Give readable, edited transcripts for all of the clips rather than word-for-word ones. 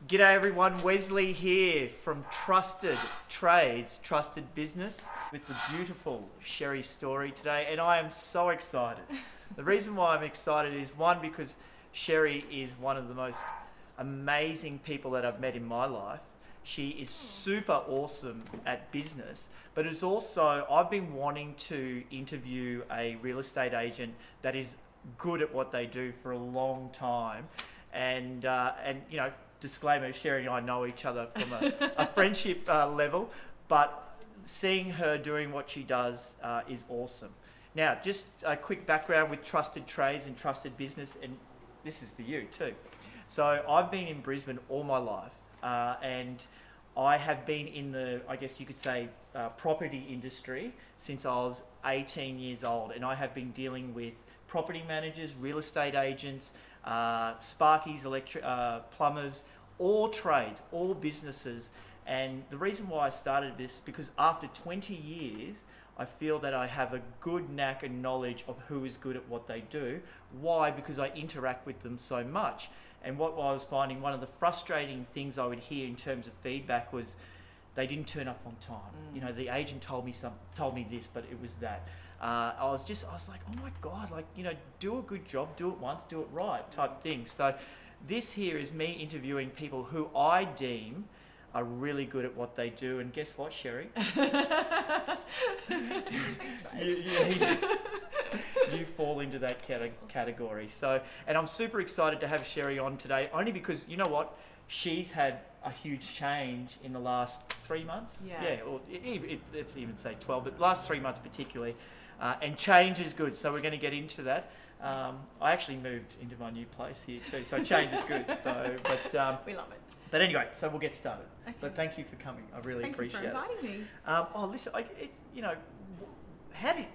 G'day everyone, Wesley here from Trusted Trades, Trusted Business with the beautiful Sherrie Storor today, and I am so excited. The reason why I'm excited is one, because Sherrie is one of the most amazing people that I've met in my life. She is super awesome at business, but it's also, I've been wanting to interview a real estate agent that is good at what they do for a long time, and you know, disclaimer, Sherrie and I know each other from a friendship level, but seeing her doing what she does is awesome. Now, just a quick background with Trusted Trades and Trusted Business, and this is for you too. So I've been in Brisbane all my life, and I have been in the, I guess you could say, property industry since I was 18 years old, and I have been dealing with property managers, real estate agents, sparkies, plumbers, all trades, all businesses. And the reason why I started this, because after 20 years, I feel that I have a good knack and knowledge of who is good at what they do. Why? Because I interact with them so much. And what I was finding, one of the frustrating things I would hear in terms of feedback was they didn't turn up on time. You know, the agent told me this, but it was that. I was like, oh my God, like, you know, do a good job, do it once, do it right type thing. So this here is me interviewing people who I deem are really good at what they do. And guess what, Sherrie? you fall into that category. So, and I'm super excited to have Sherrie on today, only because, you know what? She's had a huge change in the last 3 months. Yeah, or let's even say 12, but last 3 months particularly. And change is good, so we're going to get into that. I actually moved into my new place here too, so change is good. So, but we love it. But anyway, so we'll get started. Okay. But thank you for coming. I really appreciate it. Thank you for inviting me. Listen, it's, you know, how did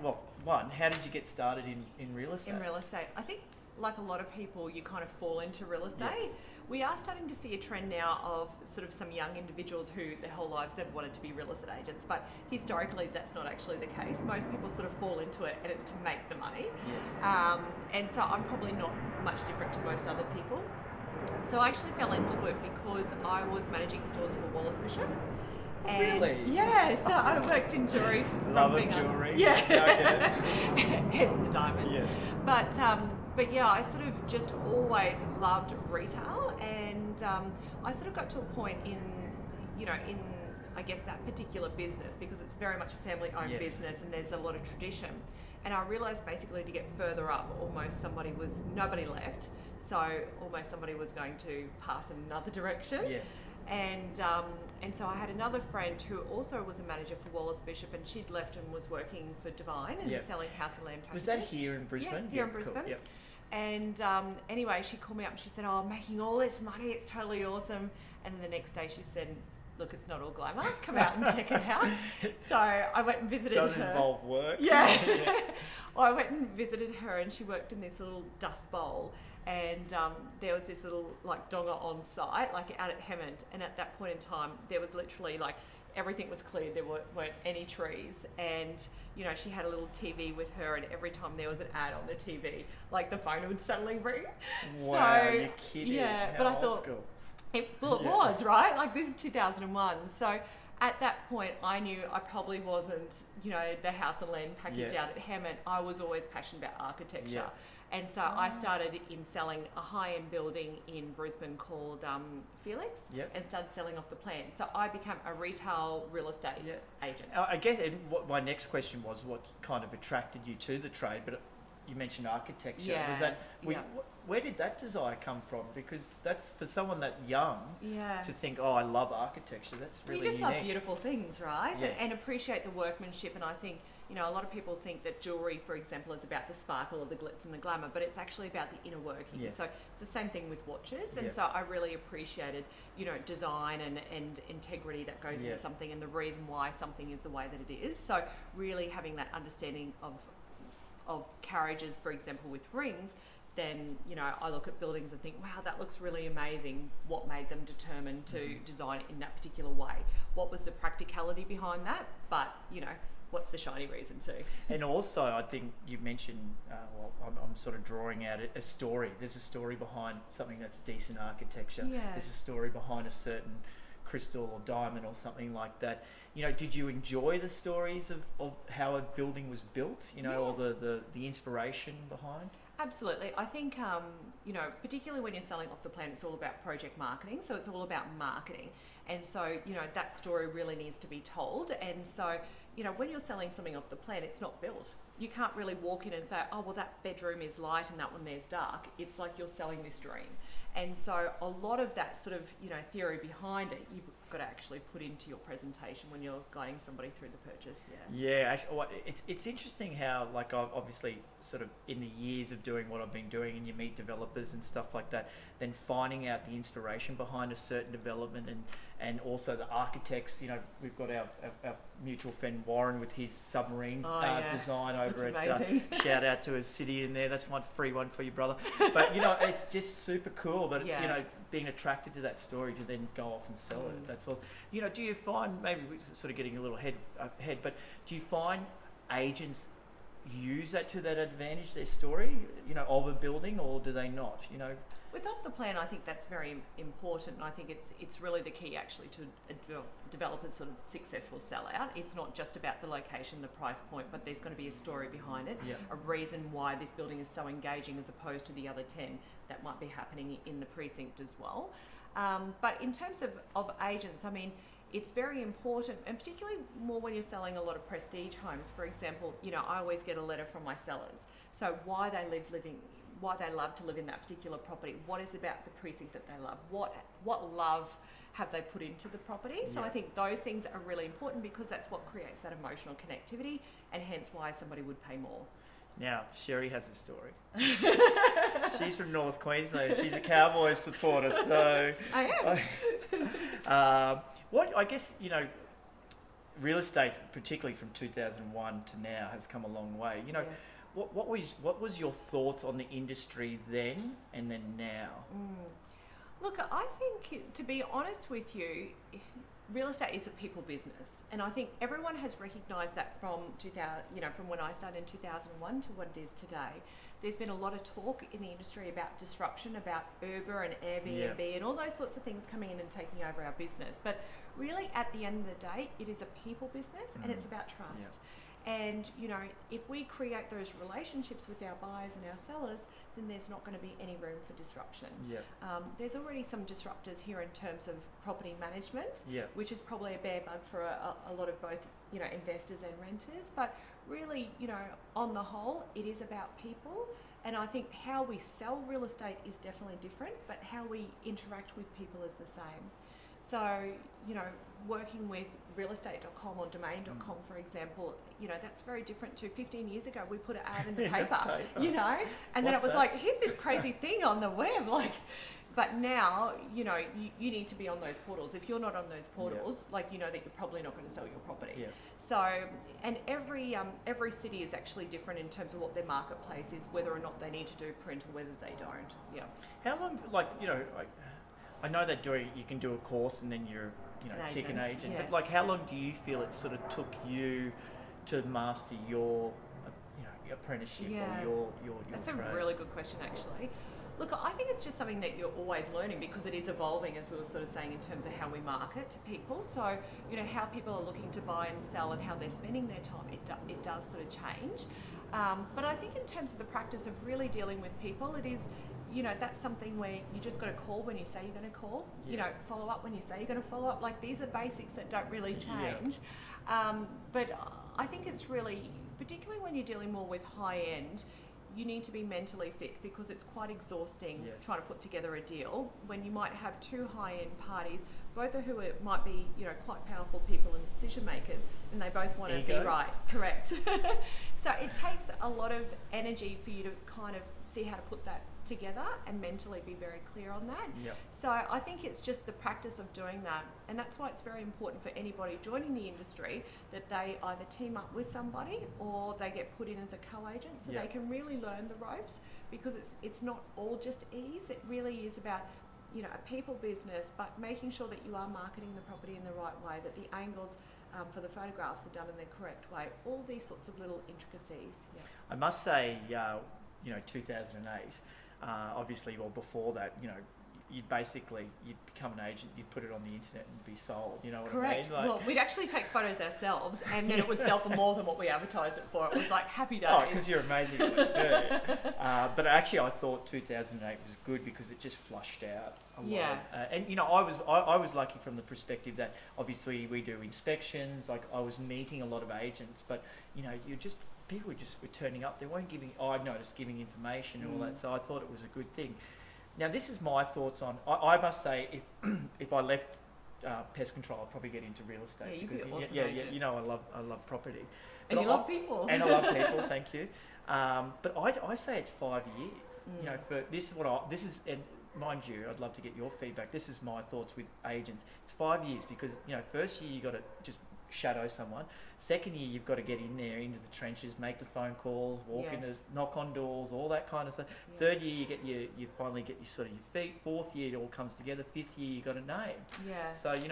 you get started in real estate? In real estate, I think, like a lot of people, you kind of fall into real estate. Yes. We are starting to see a trend now of sort of some young individuals who their whole lives they've wanted to be real estate agents, but historically that's not actually the case. Most people sort of fall into it and it's to make the money. Yes. And so I'm probably not much different to most other people. So I actually fell into it because I was managing stores for Wallace Bishop. And really? Yeah, so I worked in jewellery. Love of jewellery. Yeah. Okay. Hence the diamonds. Yes. But yeah, I sort of just always loved retail, and I sort of got to a point in I guess that particular business, because it's very much a family-owned Yes. business and there's a lot of tradition. And I realised basically to get further up, nobody left, so almost somebody was going to pass in another direction. Yes. And so I had another friend who also was a manager for Wallace Bishop, and she'd left and was working for Divine and Yep. selling house and land packages. Was that here in Brisbane? Yeah, here in Brisbane. Cool. Yep. And anyway, she called me up and she said, "Oh, I'm making all this money, it's totally awesome." And then the next day she said, "Look, it's not all glamour, come out and check it out." So I went and visited her. Doesn't involve work. Yeah. Well, I went and visited her, and she worked in this little dust bowl, and there was this little like donga on site, like out at Hemmant, and at that point in time there was literally like everything was cleared, there weren't any trees, and you know, she had a little TV with her, and every time there was an ad on the TV, like the phone would suddenly ring. Wow, So, you're kidding. yeah, How but I old thought school. it Yeah. was, right? Like this is 2001. So at that point I knew I probably wasn't, you know, the house and land package Yeah. out at Hammond. I was always passionate about architecture. Yeah. And so I started in selling a high-end building in Brisbane called Felix, Yep. and started selling off the plan. So I became a retail real estate agent. I guess, and what my next question was, what kind of attracted you to the trade? But you mentioned architecture. Yeah, Was that yeah. where did that desire come from? Because that's, for someone that young, Yeah. to think, oh, I love architecture. That's really You just unique. love beautiful things, right? Yes. And appreciate the workmanship. And I think, you know, a lot of people think that jewellery, for example, is about the sparkle or the glitz and the glamour, but it's actually about the inner workings. Yes. So it's the same thing with watches. And Yep. so I really appreciated, you know, design and integrity that goes Yep. into something, and the reason why something is the way that it is. So really having that understanding of carriages, for example, with rings, then, you know, I look at buildings and think, wow, that looks really amazing. What made them determined to design it in that particular way? What was the practicality behind that? But, you know, what's the shiny reason too? And also, I think you mentioned, I'm sort of drawing out a story. There's a story behind something that's decent architecture. Yeah. There's a story behind a certain crystal or diamond or something like that. You know, did you enjoy the stories of how a building was built, you know, or the inspiration behind? Absolutely. I think, you know, particularly when you're selling off the plan, it's all about project marketing. So it's all about marketing. And so, you know, that story really needs to be told. And so, you know, when you're selling something off the plan, it's not built. You can't really walk in and say, oh, well, that bedroom is light and that one there's dark. It's like you're selling this dream. And so a lot of that sort of, you know, theory behind it, you've got to actually put into your presentation when you're guiding somebody through the purchase. Yeah, it's interesting how, like, I've obviously sort of in the years of doing what I've been doing, and you meet developers and stuff like that, then finding out the inspiration behind a certain development, and also the architects. You know, we've got our mutual friend Warren with his submarine design over at shout out to his city in there. That's one free one for you, brother. But you know, it's just super cool. But you know, being attracted to that story to then go off and sell it. That's all. You know, do you find, maybe we're sort of getting a little ahead, but do you find agents use that to their advantage, their story, you know, of a building, or do they not? You know, with off the plan, I think that's very important, and I think it's really the key actually to a developer's sort of successful sellout. It's not just about the location, the price point, but there's going to be a story behind it, a reason why this building is so engaging as opposed to the other 10 that might be happening in the precinct as well. But in terms of agents, I mean, it's very important, and particularly more when you're selling a lot of prestige homes. For example, you know, I always get a letter from my sellers. So why they love to live in that particular property. What is about the precinct that they love? What love have they put into the property? So I think those things are really important because that's what creates that emotional connectivity, and hence why somebody would pay more. Now, Sherrie has a story. She's from North Queensland. She's a Cowboys supporter, so I am. What I guess, you know, real estate, particularly from 2001 to now, has come a long way. You know, what was your thoughts on the industry then and then now? Look, I think, to be honest with you, real estate is a people business, and I think everyone has recognised that from 2000, you know, from when I started in 2001 to what it is today. There's been a lot of talk in the industry about disruption, about Uber and Airbnb and all those sorts of things coming in and taking over our business. But really, at the end of the day, it is a people business, and it's about trust. And, you know, if we create those relationships with our buyers and our sellers, then there's not going to be any room for disruption. There's already some disruptors here in terms of property management, which is probably a bear bug for a lot of both, you know, investors and renters. But really, you know, on the whole, it is about people. And I think how we sell real estate is definitely different, but how we interact with people is the same. So, you know, working with realestate.com or domain.com, for example, you know, that's very different to 15 years ago. We put an ad in the paper, you know, and then it was like, here's this crazy thing on the web, like, but now, you know, you need to be on those portals. If you're not on those portals, like, you know that you're probably not going to sell your property. So, and every city is actually different in terms of what their marketplace is, whether or not they need to do print or whether they don't. How long, like, you know, I know that you can do a course and then you're, you know, tick an agent. But like, how long do you feel it sort of took you to master your, you know, your apprenticeship or your That's trade? a really good question, actually. Look, I think it's just something that you're always learning because it is evolving, as we were sort of saying, in terms of how we market to people. So, you know, how people are looking to buy and sell and how they're spending their time, it does sort of change. But I think in terms of the practice of really dealing with people, it is, you know, that's something where you just got to call when you say you're going to call, you know, follow up when you say you're going to follow up. Like, these are basics that don't really change. But I think it's really, particularly when you're dealing more with high end, you need to be mentally fit because it's quite exhausting trying to put together a deal when you might have two high-end parties, both of who might be, you know, quite powerful people and decision makers, and they both want to be right. Correct. So it takes a lot of energy for you to kind of see how to put that together and mentally be very clear on that. So I think it's just the practice of doing that, and that's why it's very important for anybody joining the industry that they either team up with somebody or they get put in as a co-agent so they can really learn the ropes, because it's not all just ease. It really is about, you know, a people business, but making sure that you are marketing the property in the right way, that the angles for the photographs are done in the correct way. All these sorts of little intricacies. Yeah. I must say, 2008, obviously, well, before that, you'd become an agent, you'd put it on the internet and be sold, you know what Correct. I mean? Like, well, we'd actually take photos ourselves and then it would sell for more than what we advertised it for. It was like happy days. oh, because you're amazing at what you do. But actually I thought 2008 was good because it just flushed out a lot. And I was lucky from the perspective that obviously we do inspections, like I was meeting a lot of agents, but people were turning up, they weren't giving, I've noticed giving information and all that, so I thought it was a good thing. Now, this is my thoughts on. I must say, if I left pest control, I'd probably get into real estate. Yeah, you'd because be awesome. I love property. And you love people. And I love people. Thank you. But I say it's 5 years. For this is and mind you, I'd love to get your feedback. This is my thoughts with agents. It's 5 years because first year you got to just shadow someone. Second year you've got to get in there into the trenches, make the phone calls, knock on doors, all that kind of stuff. Third year you finally get your sort of your feet. Fourth year it all comes together. Fifth year you got a name. Yeah. So I don't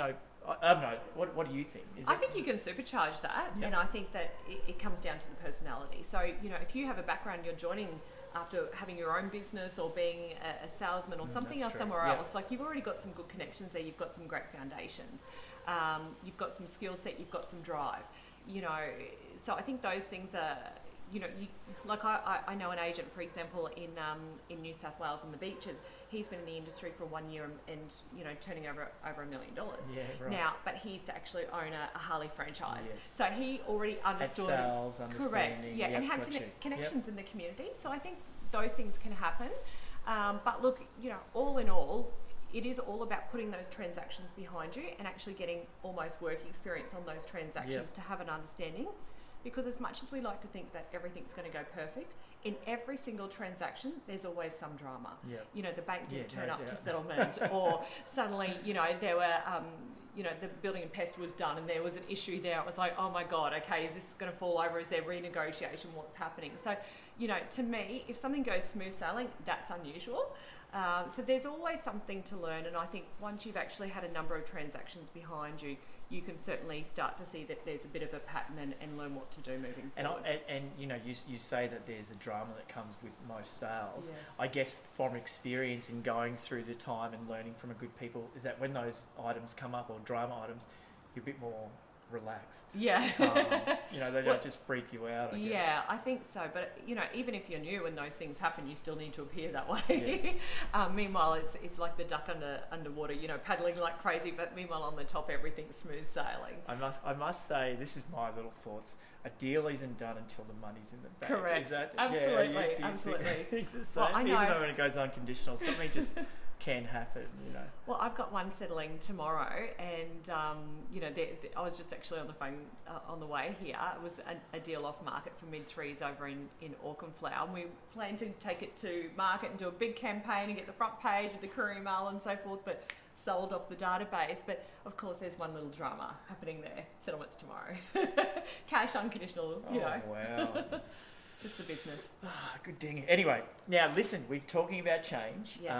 know. What do you think? I think you can supercharge that, and I think that it comes down to the personality. So if you have a background, you're joining after having your own business or being a salesman or something else somewhere else, like you've already got some good connections there. You've got some great foundations. You've got some skill set. You've got some drive. So I think those things are, I know an agent, for example, in New South Wales in the beaches. He's been in the industry for 1 year and turning over $1 million. Yeah, right. Now, but he used to actually own a Harley franchise. Yes. So he already understood. Sales, correct. Yeah, and had connections in the community. So I think those things can happen. But look, all in all, it is all about putting those transactions behind you and actually getting almost work experience on those transactions to have an understanding. Because as much as we like to think that everything's going to go perfect, in every single transaction, there's always some drama. Yep. The bank didn't turn up to settlement, or suddenly, there were, the building and pest was done and there was an issue there. It was like, oh my God, okay, is this going to fall over? Is there renegotiation? What's happening? So, to me, if something goes smooth sailing, that's unusual. So there's always something to learn, and I think once you've actually had a number of transactions behind you, you can certainly start to see that there's a bit of a pattern and learn what to do moving forward. And you say that there's a drama that comes with most sales. Yes. I guess from experience in going through the time and learning from a good people is that when those items come up, or drama items, you're a bit more relaxed. Yeah. They don't just freak you out, I guess. Yeah, I think so. But, even if you're new and those things happen, you still need to appear that way. Yes. Meanwhile, it's like the duck underwater, paddling like crazy, but meanwhile on the top, everything's smooth sailing. I must say, this is my little thoughts. A deal isn't done until the money's in the bank. Correct. Is that, absolutely. Think the same? Well, I know. Even though when it goes unconditional, something just can happen, Well, I've got one settling tomorrow, and I was just actually on the phone on the way here. It was a deal off market for mid-threes over in Auchenflower, and we plan to take it to market and do a big campaign and get the front page of the Courier Mail and so forth, but sold off the database. But of course there's one little drama happening there. Settlement's tomorrow. Cash unconditional, wow. It's just the business. Good ding. Anyway, now listen, we're talking about change. Yes.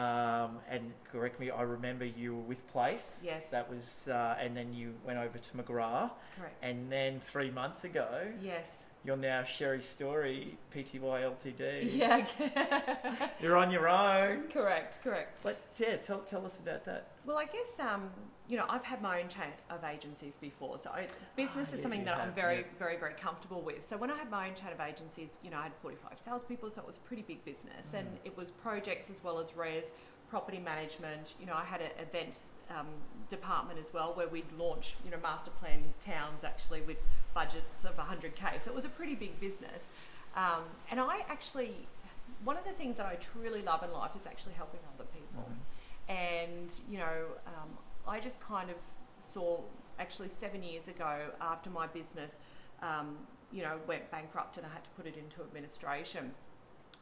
And correct me, I remember you were with Place. Yes. That was, and then you went over to McGrath. Correct. And then 3 months ago, yes, you're now Sherrie Storor, Pty Ltd. Yeah. You're on your own. Correct. But tell us about that. Well, I guess, I've had my own chain of agencies before. So business is something that I'm very, very, very comfortable with. So when I had my own chain of agencies, I had 45 salespeople, so it was a pretty big business. And it was projects as well as res, property management. I had an events department as well where we'd launch, master plan towns actually with budgets of 100K. So it was a pretty big business. And I actually, one of the things that I truly love in life is actually helping other people. And, I just kind of saw actually 7 years ago after my business, went bankrupt and I had to put it into administration.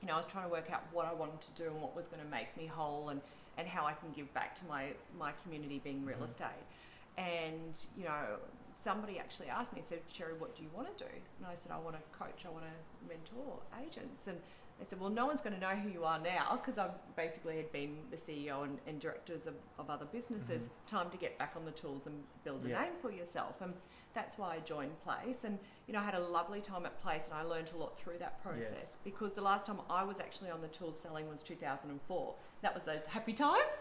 I was trying to work out what I wanted to do and what was going to make me whole and how I can give back to my community being real estate. And, somebody actually asked me, said, Sherrie, what do you want to do? And I said, I want to coach, I want to mentor agents. And they said, well, no one's going to know who you are now, because I basically had been the CEO and directors of other businesses. Time to get back on the tools and build a name for yourself. And that's why I joined Place. And, I had a lovely time at Place, and I learned a lot through that process, because the last time I was actually on the tools selling was 2004. That was those happy times.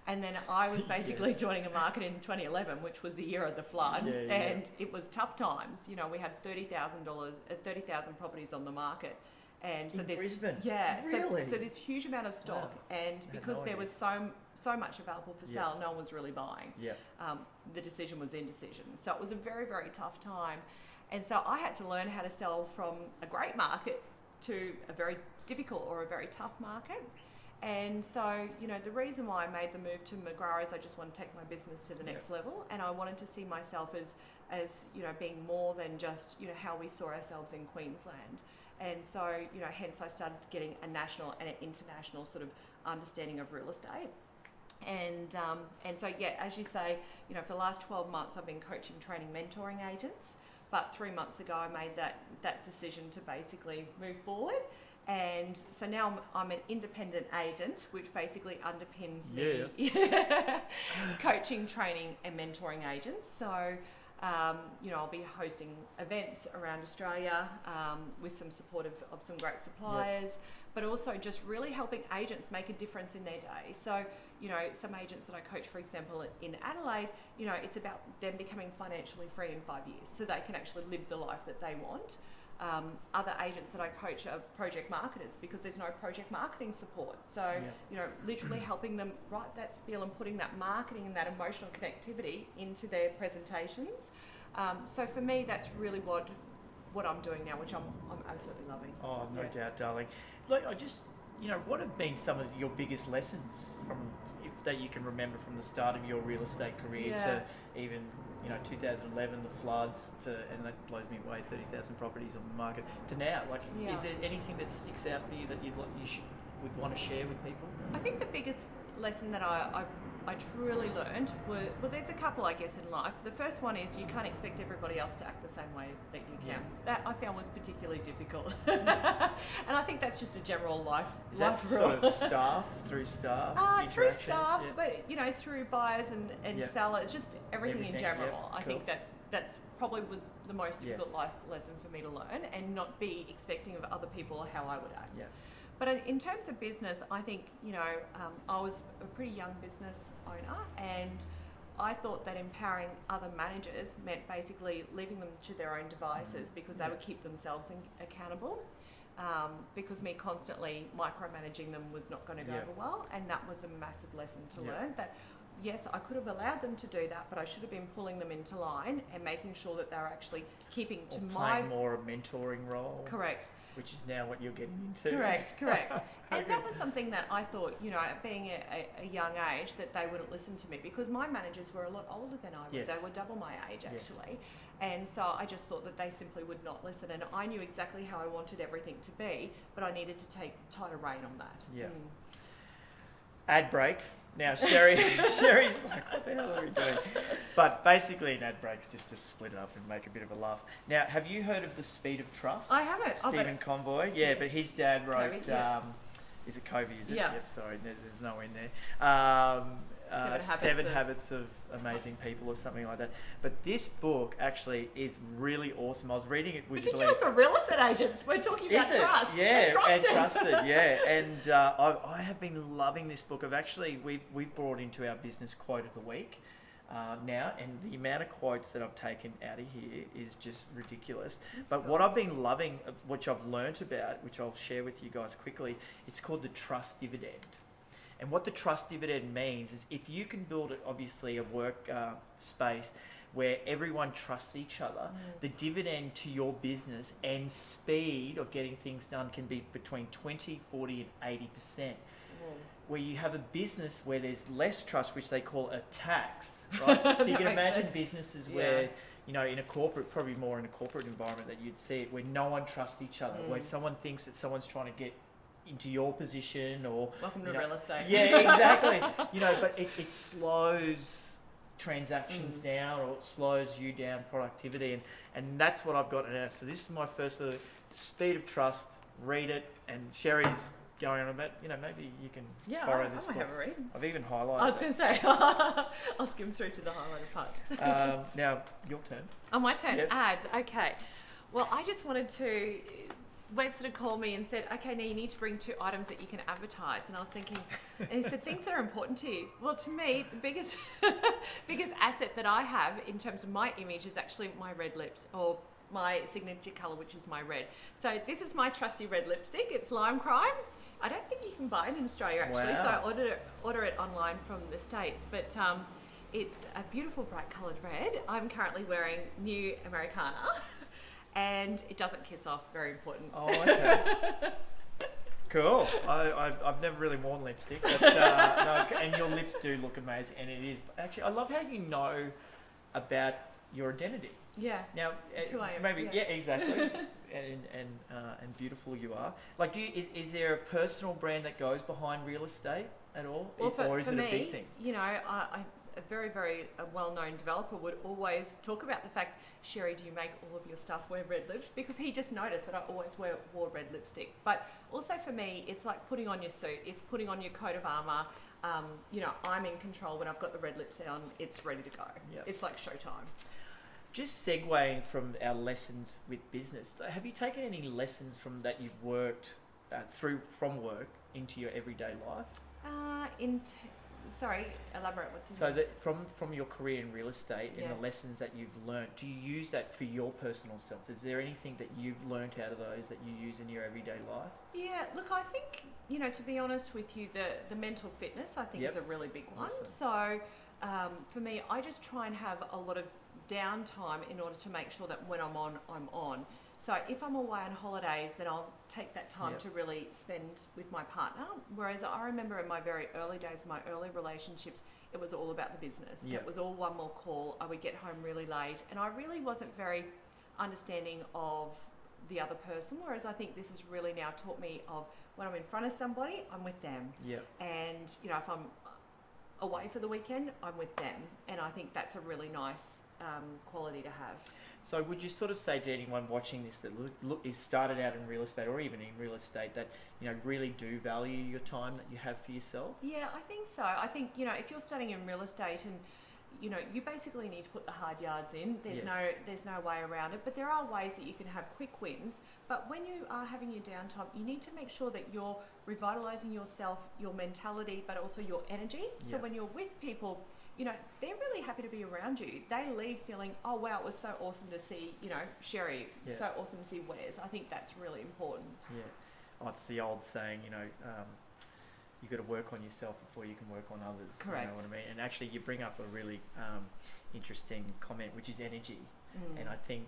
And then I was basically joining a market in 2011, which was the year of the flood, and it was tough times. We had $30,000 properties on the market. And so in Brisbane? Really? So this huge amount of stock, and because there was so much available for sale, no one was really buying. The decision was indecision. So it was a very, very tough time. And so I had to learn how to sell from a great market to a very difficult or a very tough market. And so, the reason why I made the move to McGrath is I just want to take my business to the next level, and I wanted to see myself as being more than just, how we saw ourselves in Queensland. And so, hence I started getting a national and an international sort of understanding of real estate. And so, as you say, for the last 12 months, I've been coaching, training, mentoring agents. But 3 months ago, I made that decision to basically move forward. And so now I'm an independent agent, which basically underpins me coaching, training and mentoring agents. So, I'll be hosting events around Australia with some support of some great suppliers, but also just really helping agents make a difference in their day. So, some agents that I coach, for example, in Adelaide, it's about them becoming financially free in 5 years so they can actually live the life that they want. Other agents that I coach are project marketers, because there's no project marketing support. So, literally helping them write that spiel and putting that marketing and that emotional connectivity into their presentations. So for me, that's really what I'm doing now, which I'm absolutely loving. Oh, no doubt, darling. Look, what have been some of your biggest lessons that you can remember from the start of your real estate career to even 2011, the floods, and that blows me away, 30,000 properties on the market, to now? Is there anything that sticks out for you that would want to share with people? I think the biggest lesson that I truly learned there's a couple, I guess, in life. The first one is you can't expect everybody else to act the same way that you can. That I found was particularly difficult. And I think that's just a general life that rule. Sort of through staff through staff, but through buyers and sellers, just everything in general. I think that's probably was the most difficult life lesson for me to learn, and not be expecting of other people how I would act. But in terms of business, I think, I was a pretty young business owner, and I thought that empowering other managers meant basically leaving them to their own devices, because they would keep themselves accountable. Because me constantly micromanaging them was not going to go over well, and that was a massive lesson to learn. That yes, I could have allowed them to do that, but I should have been pulling them into line and making sure that they were actually keeping to playing more a mentoring role. Correct. Which is now what you're getting into. Correct. And that was something that I thought, being a young age, that they wouldn't listen to me, because my managers were a lot older than I was. They were double my age, actually. And so I just thought that they simply would not listen. And I knew exactly how I wanted everything to be, but I needed to take tighter rein on that. Ad break. Now, Sherrie's like, what the hell are we doing? But basically, an ad break's just to split it up and make a bit of a laugh. Now, have you heard of The Speed of Trust? I haven't. Stephen Convoy. But his dad wrote, is it Covey, is it? Yeah. Yep, sorry, there's no in there. Seven Habits of Amazing People or something like that. But this book actually is really awesome. I was reading it with particularly for real estate agents. We're talking about trust. And trusted. And I have been loving this book. We've brought into our business quote of the week now, and the amount of quotes that I've taken out of here is just ridiculous. What I've been loving, which I've learnt about, which I'll share with you guys quickly, it's called the trust dividend. And what the trust dividend means is, if you can build, obviously, a work space where everyone trusts each other, the dividend to your business and speed of getting things done can be between 20, 40 and 80%. Where you have a business where there's less trust, which they call a tax, right? So you can imagine businesses where, in a corporate, probably more in a corporate environment, that you'd see it, where no one trusts each other, where someone thinks that someone's trying to get into your position, or welcome to real estate. Exactly. But it slows transactions down, or it slows you down, productivity, and that's what I've got now. So this is my first Speed of Trust read it, and Sherrie's going on about, maybe you can borrow this I might book. have a read. I've even highlighted I was going to say, I'll skim through to the highlighted parts. Now, your turn. Oh, my turn. Yes. Ads. Okay. Well, I just wanted to. Wes sort of called me and said, okay, now you need to bring 2 items that you can advertise. And I was thinking, and he said, things that are important to you. Well, to me, the biggest asset that I have in terms of my image is actually my red lips, or my signature colour, which is my red. So this is my trusty red lipstick. It's Lime Crime. I don't think you can buy it in Australia, actually. Wow. So I order it online from the States. But it's a beautiful bright coloured red. I'm currently wearing New Americana. And it doesn't kiss off, very important. Oh, okay. Cool. I've never really worn lipstick, but no, it's good. And your lips do look amazing. And it is, actually, I love how you know about your identity. Yeah. Now, That's who I am. maybe, yeah, exactly. and beautiful you are. Like, is there a personal brand that goes behind real estate at all? Well, or is for it me, a big thing? A very, very well-known developer would always talk about the fact, Sherrie, do you make all of your stuff wear red lips? Because he just noticed that I always wore red lipstick. But also for me, it's like putting on your suit. It's putting on your coat of armour. I'm in control when I've got the red lips on. It's ready to go. Yep. It's like showtime. Just segueing from our lessons with business, have you taken any lessons from that you've worked through from work into your everyday life? Sorry, elaborate. What do you So mean? that from your career in real estate and Yes. the lessons that you've learnt, do you use that for your personal self? Is there anything that you've learnt out of those that you use in your everyday life? Yeah, look, I think, to be honest with you, the mental fitness, I think, Yep. is a really big one. Awesome. So for me, I just try and have a lot of downtime in order to make sure that when I'm on, I'm on. So if I'm away on holidays, then I'll take that time Yep. to really spend with my partner. Whereas I remember in my very early days, my early relationships, it was all about the business. Yep. It was all one more call. I would get home really late, and I really wasn't very understanding of the other person. Whereas I think this has really now taught me of when I'm in front of somebody, I'm with them. Yeah. And if I'm away for the weekend, I'm with them. And I think that's a really nice quality to have. So would you sort of say to anyone watching this that is started out in real estate or even in real estate that really do value your time that you have for yourself? Yeah, I think so. I think if you're studying in real estate and you basically need to put the hard yards in. There's no way around it. But there are ways that you can have quick wins. But when you are having your downtime, you need to make sure that you're revitalizing yourself, your mentality, but also your energy. So when you're with people, they're really happy to be around you. They leave feeling, oh wow, it was so awesome to see, Sherrie, so awesome to see Wes. I think that's really important. Yeah. Oh, it's the old saying, you've got to work on yourself before you can work on others. Correct. You know what I mean? And actually you bring up a really interesting comment, which is energy. And I think,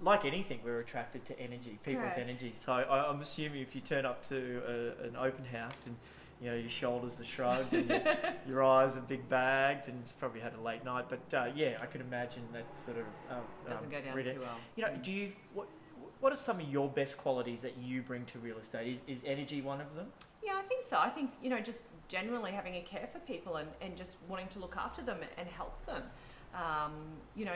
like anything, we're attracted to energy, people's Correct. energy. So I'm assuming if you turn up to an open house and your shoulders are shrugged and your eyes are big bagged and you've probably had a late night. But I can imagine that sort of Doesn't go down really- too well. Do you? What are some of your best qualities that you bring to real estate? Is energy one of them? Yeah, I think so. I think, just generally having a care for people and just wanting to look after them and help them.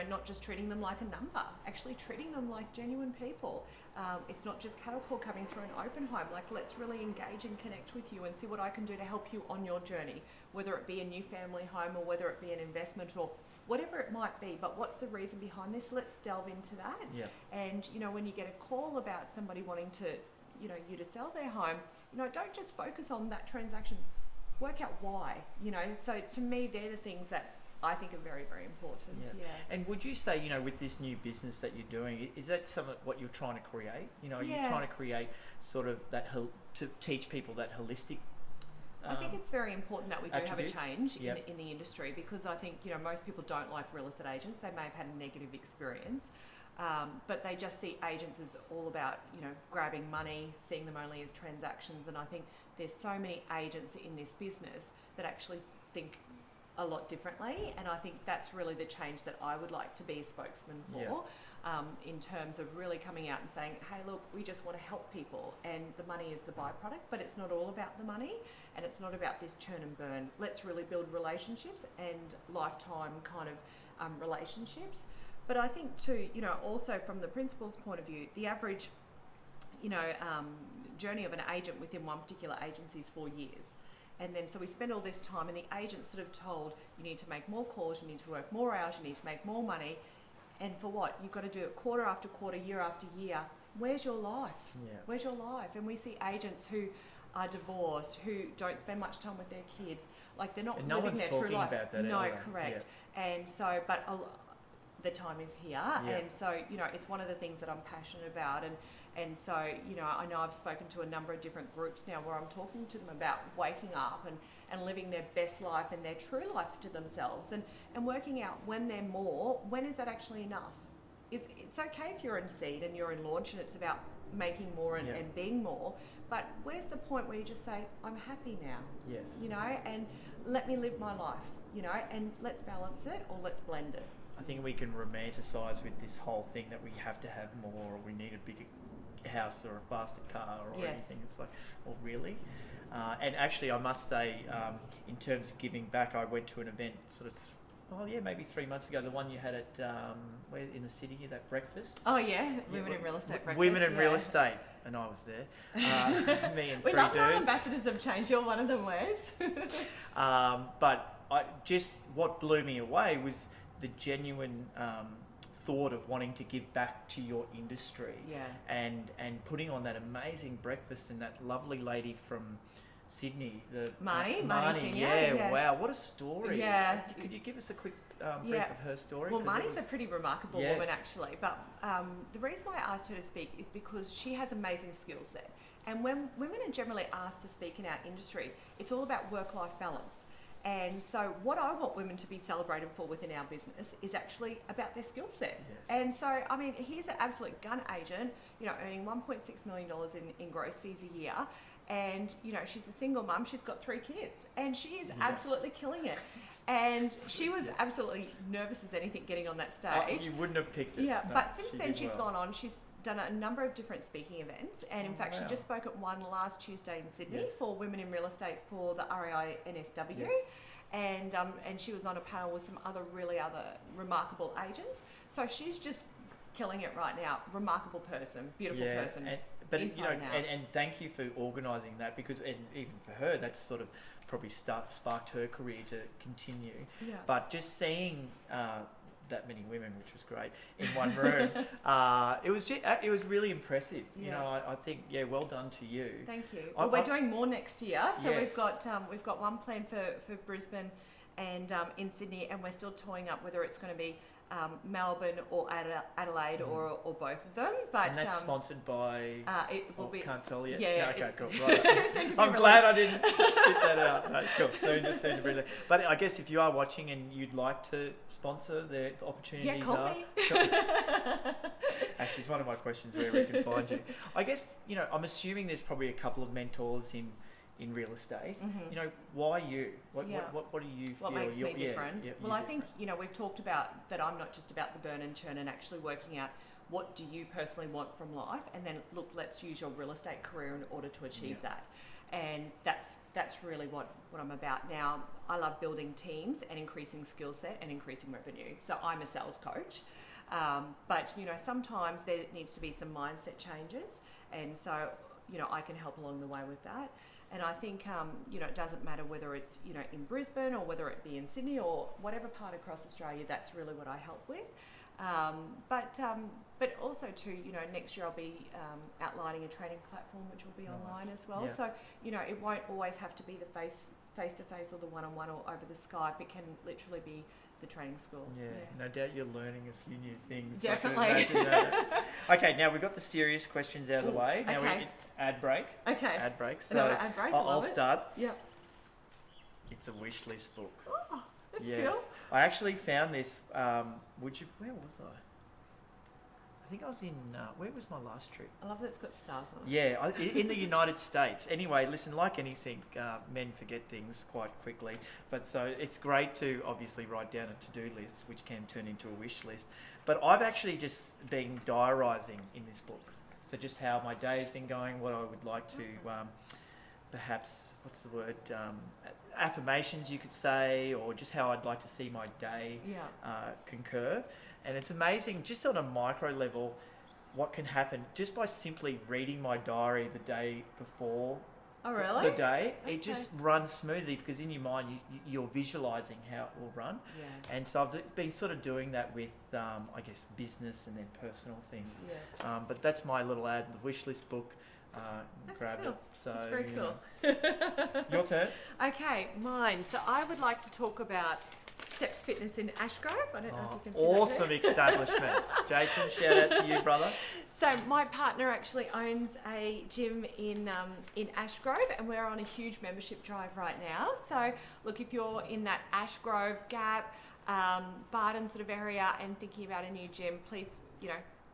Not just treating them like a number, actually treating them like genuine people. It's not just cattle call coming through an open home. Like, let's really engage and connect with you and see what I can do to help you on your journey, whether it be a new family home or whether it be an investment or whatever it might be. But what's the reason behind this? Let's delve into that. Yeah. And, when you get a call about somebody wanting to, you to sell their home, don't just focus on that transaction. Work out why, So to me, they're the things that I think are very, very important. Yeah. And would you say, with this new business that you're doing, is that some of what you're trying to create? Are you trying to create sort of that to teach people that holistic? I think it's very important that we do attributes? have a change Yep. in the industry, because I think, most people don't like real estate agents. They may have had a negative experience, but they just see agents as all about, grabbing money, seeing them only as transactions. And I think there's so many agents in this business that actually think a lot differently, and I think that's really the change that I would like to be a spokesman for. In terms of really coming out and saying, hey, look, we just want to help people, and the money is the byproduct, but it's not all about the money, and it's not about this churn and burn. Let's really build relationships and lifetime kind of relationships. But I think too, also from the principal's point of view, the average journey of an agent within one particular agency is 4 years. And then so we spend all this time, and the agent's sort of told, you need to make more calls, you need to work more hours, you need to make more money. And for what? You've got to do it quarter after quarter, year after year. Where's your life? Yeah. Where's your life? And we see agents who are divorced, who don't spend much time with their kids. Like, they're not And no living one's their true talking life. about that No, either. correct. And so, but the time is here. Yeah. And so, you know, it's one of the things that I'm passionate about. And so, you know, I know I've spoken to a number of different groups now where I'm talking to them about waking up and living their best life and their true life to themselves, and working out when they're more, when is that actually enough? It's okay if you're in seed and you're in launch and it's about making more and being more, but where's the point where you just say, I'm happy now? Yes. You know, and let me live my life, you know, and let's balance it or let's blend it. I think we can romanticize with this whole thing that we have to have more, or we need a bigger house or a faster car or anything. It's like, well, really? And actually, I must say, in terms of giving back, I went to an event sort of, maybe 3 months ago, the one you had at, where in the city, that breakfast. Oh yeah, Women in Real Estate breakfast. Women in Real Estate, and I was there. Me and we three love dudes. our ambassadors have changed. You're one of them, Wes. But what blew me away was the genuine thought of wanting to give back to your industry, and putting on that amazing breakfast, and that lovely lady from Sydney, the Marnie Senior, yes. Wow, what a story. Yeah. Could you give us a quick brief of her story? Well, Marnie's a pretty remarkable woman, actually, but the reason why I asked her to speak is because she has amazing skill set, and when women are generally asked to speak in our industry, it's all about work-life balance. And so what I want women to be celebrated for within our business is actually about their skill set. Yes. And so, I mean, he's an absolute gun agent, you know, earning $1.6 million in gross fees a year. And, you know, she's a single mum, she's got 3 kids, and she is absolutely killing it. And she was absolutely nervous as anything getting on that stage. You wouldn't have picked it. Yeah, No, but since then she's well. gone on, she's done a number of different speaking events, and in fact she just spoke at one last Tuesday in Sydney for Women in Real Estate for the REI NSW. Yes. And she was on a panel with some other remarkable agents. So she's just killing it right now. Remarkable person, beautiful person. But you know, and thank you for organising that, because and even for her, that's sort of probably sparked her career to continue. Yeah. But just seeing that many women, which was great, in one room, it was really impressive. Yeah. You know, I think well done to you. Thank you. Well, we're doing more next year, so we've got one plan for Brisbane and in Sydney, and we're still toying up whether it's going to be Melbourne or Adelaide or both of them. But and that's sponsored by. It will be. Can't tell yet. Yeah. Okay, cool. Right. I'm glad I didn't spit that out. No, cool. Soon to bring it. But I guess if you are watching and you'd like to sponsor, the opportunities call are. Me. Actually, it's one of my questions where we can find you. I guess I'm assuming there's probably a couple of mentors in real estate. You know, why you? What do you feel? What makes me different? Well, I think different. We've talked about that. I'm not just about the burn and churn, and actually working out what do you personally want from life, and then look, let's use your real estate career in order to achieve that. And that's really what I'm about now. I love building teams and increasing skill set and increasing revenue. So I'm a sales coach, but sometimes there needs to be some mindset changes, and so I can help along the way with that. And I think, it doesn't matter whether it's, in Brisbane or whether it be in Sydney or whatever part across Australia, that's really what I help with. But also too, next year I'll be outlining a training platform which will be online as well. Yeah. So, it won't always have to be the face-to-face or the one-on-one or over the Skype. It can literally be the training school. Yeah, no doubt you're learning a few new things. Definitely. Okay, now we've got the serious questions out of the way. Now ad break. Okay. Ad break. So another ad break. I'll start. Yep. It's a wish list book. Oh, that's cool. I actually found this. Where was I? I think I was in, where was my last trip? I love that it's got stars on it. Yeah, in the United States. Anyway, listen, like anything, men forget things quite quickly. But so it's great to obviously write down a to-do list, which can turn into a wish list. But I've actually just been diarising in this book. So just how my day has been going, what I would like to, perhaps, what's the word, affirmations you could say, or just how I'd like to see my day concur. And it's amazing, just on a micro level, what can happen just by simply reading my diary the day before Oh, really? the day. Okay. It just runs smoothly because in your mind you're visualizing how it will run. Yeah. And so I've been sort of doing that with, I guess, business and then personal things. Yes. But that's my little ad, the wish list book. That's Grab cool. it. So That's very you cool. know. Your turn. Okay, mine. So I would like to talk about Steps Fitness in Ashgrove. I don't know if you can see Awesome that establishment. Jason, shout out to you, brother. So my partner actually owns a gym in Ashgrove, and we're on a huge membership drive right now. So look, if you're in that Ashgrove, Gap, Barton sort of area and thinking about a new gym, please,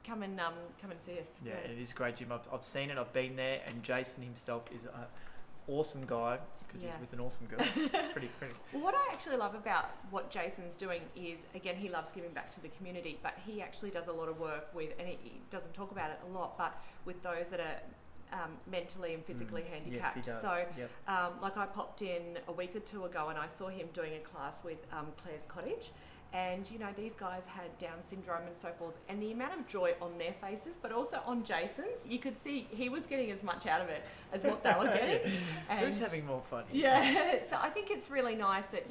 come and see us. Yeah, it is a great gym. I've seen it. I've been there, and Jason himself is an awesome guy because he's with an awesome girl. pretty. Well, what I actually love about what Jason's doing is, again, he loves giving back to the community, but he actually does a lot of work with, and he doesn't talk about it a lot, but with those that are mentally and physically handicapped. Yes, he does. So, yep. like I popped in a week or two ago and I saw him doing a class with Claire's Cottage. And, these guys had Down syndrome and so forth. And the amount of joy on their faces, but also on Jason's, you could see he was getting as much out of it as what they were getting. And who's having more fun here? yeah, so I think it's really nice that,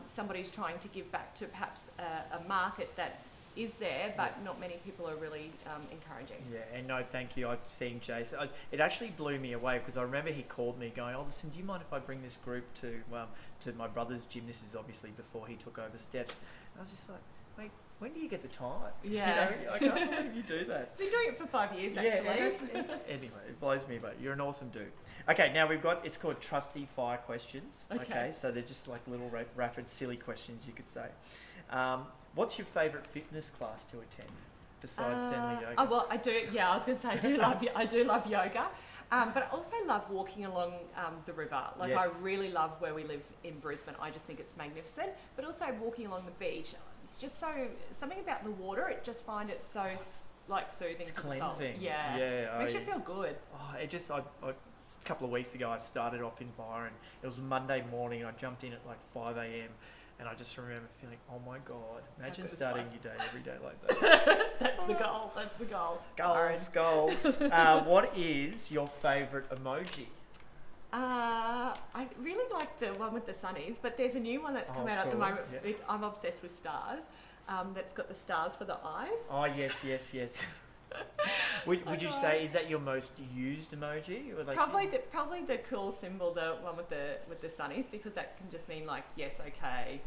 somebody's trying to give back to perhaps a market that is there, but not many people are really encouraging. Yeah, and no, thank you. I've seen Jason. It actually blew me away because I remember he called me going, "Oh, listen, do you mind if I bring this group to my brother's gym?" This is obviously before he took over Steps. And I was just like, "Mate, when do you get the time?" Yeah. I can't believe you do that. Been doing it for 5 years, Yeah, actually. anyway, it blows me away. You're an awesome dude. Okay, now it's called Trusty Fire Questions. Okay, so they're just like little rapid, silly questions, you could say. What's your favourite fitness class to attend besides Zenly Yoga? Oh, well, I do. Yeah, I was going to say I do love yoga, but I also love walking along the river. Like Yes. I really love where we live in Brisbane. I just think it's magnificent. But also walking along the beach. It's just something about the water. It just find it so soothing. It's to cleansing. The soul. Yeah. Yeah. Makes you feel good. A couple of weeks ago, I started off in Byron. It was Monday morning. I jumped in at like 5 a.m. And I just remember feeling, oh my God, imagine starting your day every day like that. That's the goal. That's the goal. Goals. What is your favourite emoji? I really like the one with the sunnies, but there's a new one that's come out at the moment. Yeah. I'm obsessed with stars. That's got the stars for the eyes. Oh, yes. Would you say, is that your most used emoji? Or like Probably the cool symbol, the one with the sunnies, because that can just mean like yes, okay,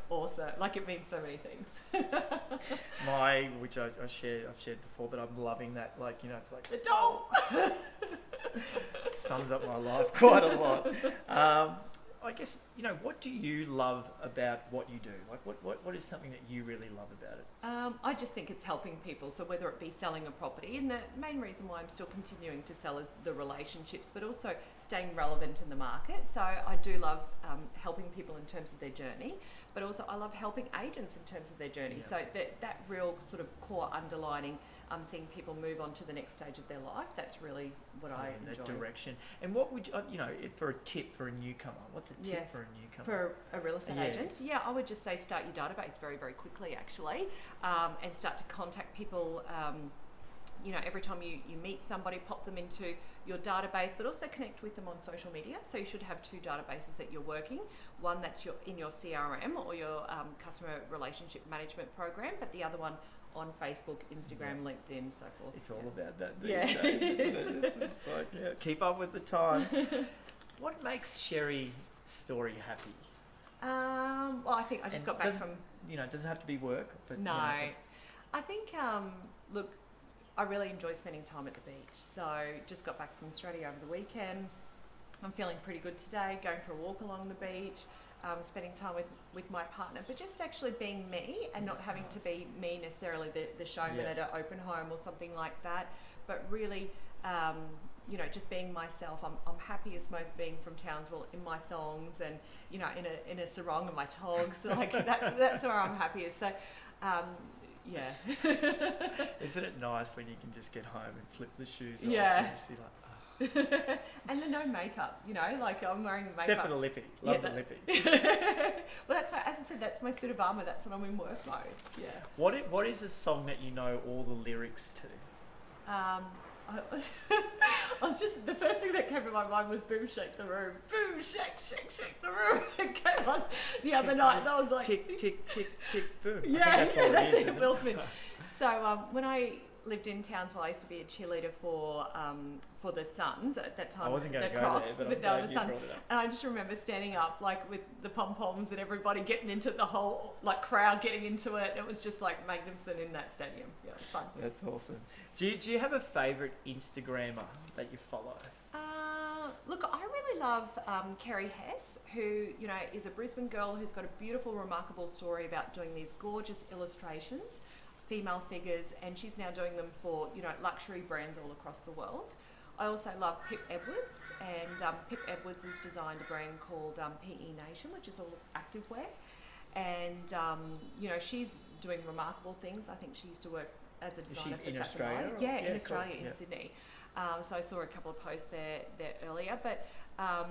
awesome. Like it means so many things. Which I've shared before, but I'm loving that. Like it's like The doll. sums up my life quite a lot. I guess what do you love about what you do? Like what is something that you really love about it? I just think it's helping people. So whether it be selling a property, and the main reason why I'm still continuing to sell is the relationships, but also staying relevant in the market. So I do love helping people in terms of their journey, but also I love helping agents in terms of their journey. Yeah. So that real sort of core underlining, seeing people move on to the next stage of their life. That's really what I enjoy. That direction. And what would for a tip for a newcomer? What's a tip for a newcomer? For a real estate agent? Yeah, I would just say start your database very, very quickly, actually, and start to contact people. Every time you meet somebody, pop them into your database, but also connect with them on social media. So you should have two databases that you're working. One that's in your CRM or your customer relationship management program, but the other one on Facebook, Instagram, LinkedIn, so forth. It's all about that these days, isn't it? It's like, keep up with the times. What makes Sherrie Storor happy? Well, I think I just got back from... does it have to be work? But, no. I think, look, I really enjoy spending time at the beach. So just got back from Australia over the weekend. I'm feeling pretty good today, going for a walk along the beach. Spending time with my partner, but just actually being me and not having to be me necessarily the showman at an open home or something like that, but really just being myself. I'm happiest being from Townsville in my thongs and in a sarong and my togs. Like that's where I'm happiest. So Isn't it nice when you can just get home and flip the shoes off and just be like, and the no makeup, like I'm wearing makeup. Except for the lippy. Love the lippy. Well, that's why, as I said, that's my suit of armour. That's when I'm in work mode. Yeah. What is a song that you know all the lyrics to? I was just, the first thing that came to my mind was Boom Shake the Room. Boom Shake, shake, shake the room. It came on the other night and I was like... Tick, tick, tick, tick, boom. Yeah, that's all that's it is, Will Smith. So when I lived in Townsville, I used to be a cheerleader for the Suns at that time. I wasn't going to go Crocs, there, but I'm no, glad the you Suns. brought it up. And I just remember standing up like with the pom-poms and everybody getting into the whole like crowd getting into it. It was just like magnificent in that stadium. Yeah, it was fun. That's awesome. Do you have a favourite Instagrammer that you follow? Look, I really love Kerry Hess, who is a Brisbane girl who's got a beautiful, remarkable story about doing these gorgeous illustrations, female figures, and she's now doing them for luxury brands all across the world. I also love Pip Edwards, and Pip Edwards has designed a brand called PE Nation, which is all activewear, and she's doing remarkable things. I think she used to work as a designer for Australia? Yeah, in Cool. Australia, in Sydney. So I saw a couple of posts there earlier, but I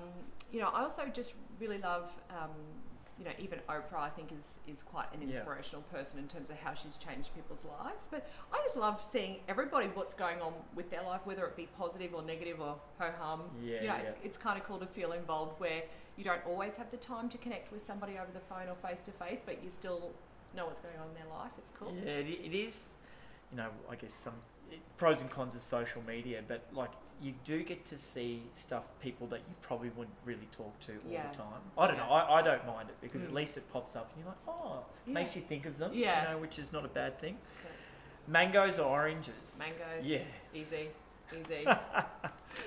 also just really love even Oprah. I think is quite an inspirational person in terms of how she's changed people's lives. But I just love seeing everybody what's going on with their life, whether it be positive or negative or ho hum. It's kind of cool to feel involved where you don't always have the time to connect with somebody over the phone or face to face, but you still know what's going on in their life. It's cool. Yeah, it is. I guess some pros and cons of social media, but like you do get to see people that you probably wouldn't really talk to all the time. I don't know. I don't mind it because at least it pops up and you're like, makes you think of them. Which is not a bad thing. Okay. Mangoes or oranges? Mangoes. Yeah. Easy.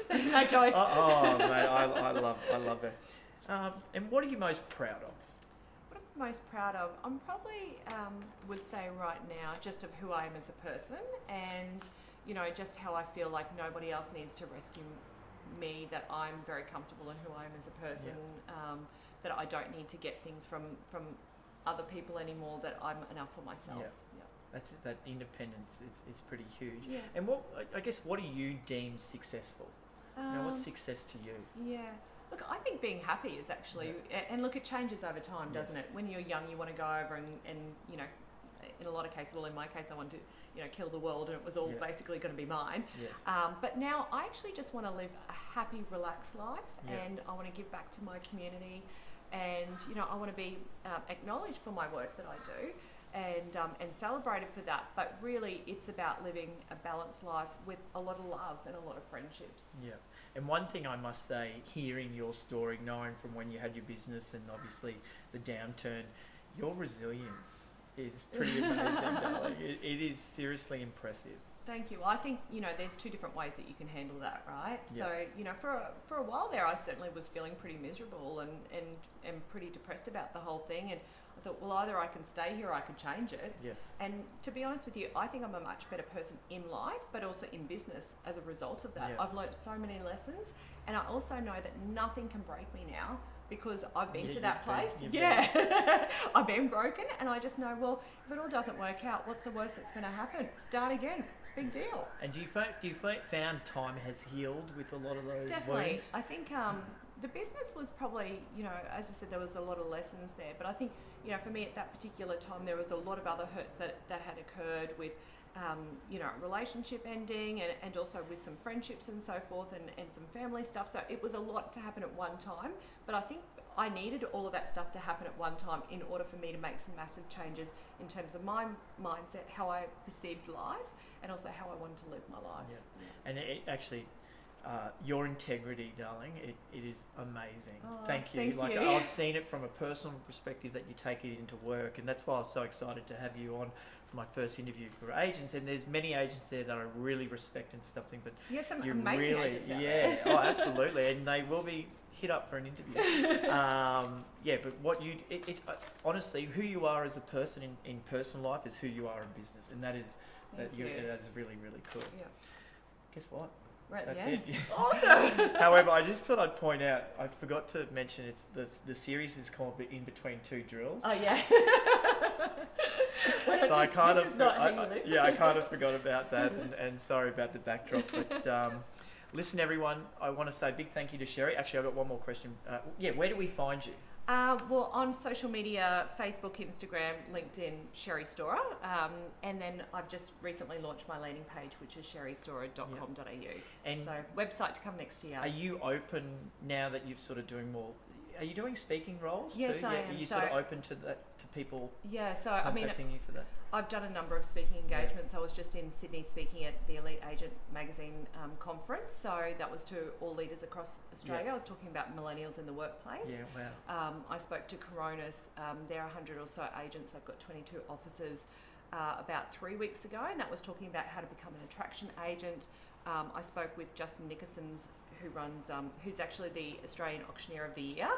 No choice. Mate, I love it. And what are you most proud of? Most proud of, I'm probably would say right now just of who I am as a person, and just how I feel like nobody else needs to rescue me, that I'm very comfortable in who I am as a person, that I don't need to get things from other people anymore, that I'm enough for myself. That independence is pretty huge. And what do you deem successful? What's success to you? Look, I think being happy is actually, and look, it changes over time, doesn't it? When you're young, you want to go over and in a lot of cases, well, in my case, I wanted to, kill the world, and it was all basically going to be mine. But now I actually just want to live a happy, relaxed life, and I want to give back to my community, and I want to be acknowledged for my work that I do, and celebrated for that. But really, it's about living a balanced life with a lot of love and a lot of friendships. And one thing I must say, hearing your story, knowing from when you had your business and obviously the downturn, your resilience is pretty amazing, darling. It is seriously impressive. Thank you. I think, there's two different ways that you can handle that, right? So, for a while there, I certainly was feeling pretty miserable and pretty depressed about the whole thing. And I thought, well, either I can stay here or I can change it. And to be honest with you, I think I'm a much better person in life, but also in business as a result of that. I've learned so many lessons, and I also know that nothing can break me now because I've been to that place. I've been broken, and I just know, well, if it all doesn't work out, what's the worst that's going to happen? Start again. Big deal. And do you found time has healed with a lot of those Definitely. wounds? I think the business was probably, as I said, there was a lot of lessons there. But I think, for me at that particular time, there was a lot of other hurts that had occurred with, relationship ending and also with some friendships and so forth and some family stuff. So it was a lot to happen at one time. But I think I needed all of that stuff to happen at one time in order for me to make some massive changes in terms of my mindset, how I perceived life, and also how I wanted to live my life. And it actually, your integrity, darling, it is amazing. Thank you. Thank you. I've seen it from a personal perspective that you take it into work, and that's why I was so excited to have you on for my first interview for agents. And there's many agents there that I really respect and stuff. But some you amazing really, agents out there. Absolutely, and they will be hit up for an interview. But what it's honestly who you are as a person in personal life is who you are in business, and that is that is really, really cool. Guess what? That's it. Awesome. However, I just thought I'd point out, I forgot to mention the series is called In Between Two Drills. Oh yeah. So I kind of forgot about that, and sorry about the backdrop. But listen, everyone, I want to say a big thank you to Sherrie. Actually, I've got one more question. Where do we find you? Well, on social media, Facebook, Instagram, LinkedIn, Sherrie Storor. And then I've just recently launched my landing page, which is sherriestoror.com.au. And so website to come next year. Are you open now that you're sort of doing more? Are you doing speaking roles Yes, too? I Yeah, am. Are you So- sort of open to that, to people Yeah, so contacting you for that? I've done a number of speaking engagements. I was just in Sydney speaking at the Elite Agent Magazine conference. So that was to all leaders across Australia. Yeah. I was talking about millennials in the workplace. Yeah, wow. I spoke to Coronas. There are 100 or so agents. They've got 22 offices about 3 weeks ago, and that was talking about how to become an attraction agent. I spoke with Justin Nickerson's, who runs, who's actually the Australian Auctioneer of the Year.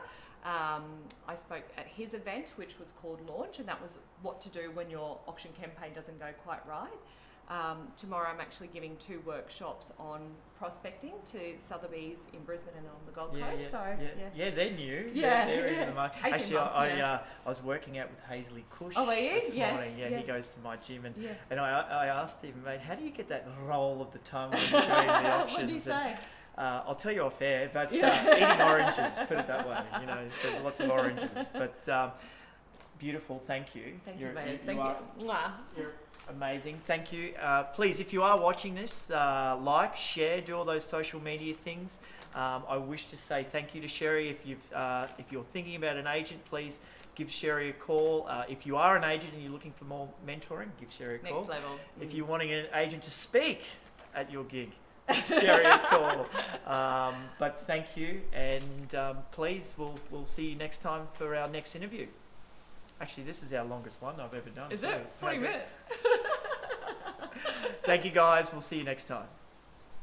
I spoke at his event, which was called Launch, and that was what to do when your auction campaign doesn't go quite right. Tomorrow I'm actually giving 2 workshops on prospecting to Sotheby's in Brisbane and on the Gold Coast. Yeah, they're new. Yeah, they're yeah. in the market. 18 Actually, months, I was working out with Hazley Cush Oh, are you? this Yes, morning. Yeah, yes. he goes to my gym, and Yeah. and I asked him, mate, how do you get that roll of the tongue when you're doing the auctions? What did you say? I'll tell you off air, but Yeah. eating oranges, put it that way. You know, so lots of oranges. But beautiful, thank you. Thank you, You're- Vaz. you Thank are- you. Mwah. You're amazing. Thank you. Please, if you are watching this, like, share, do all those social media things. I wish to say thank you to Sherrie. If you're thinking about an agent, please give Sherrie a call. If you are an agent and you're looking for more mentoring, give Sherrie a call. Next level. If you're wanting an agent to speak at your gig, Sherrie a call. But thank you, and please, we'll see you next time for our next interview. Actually, this is our longest one I've ever done. Is so it? 40 okay. minutes. Thank you, guys. We'll see you next time.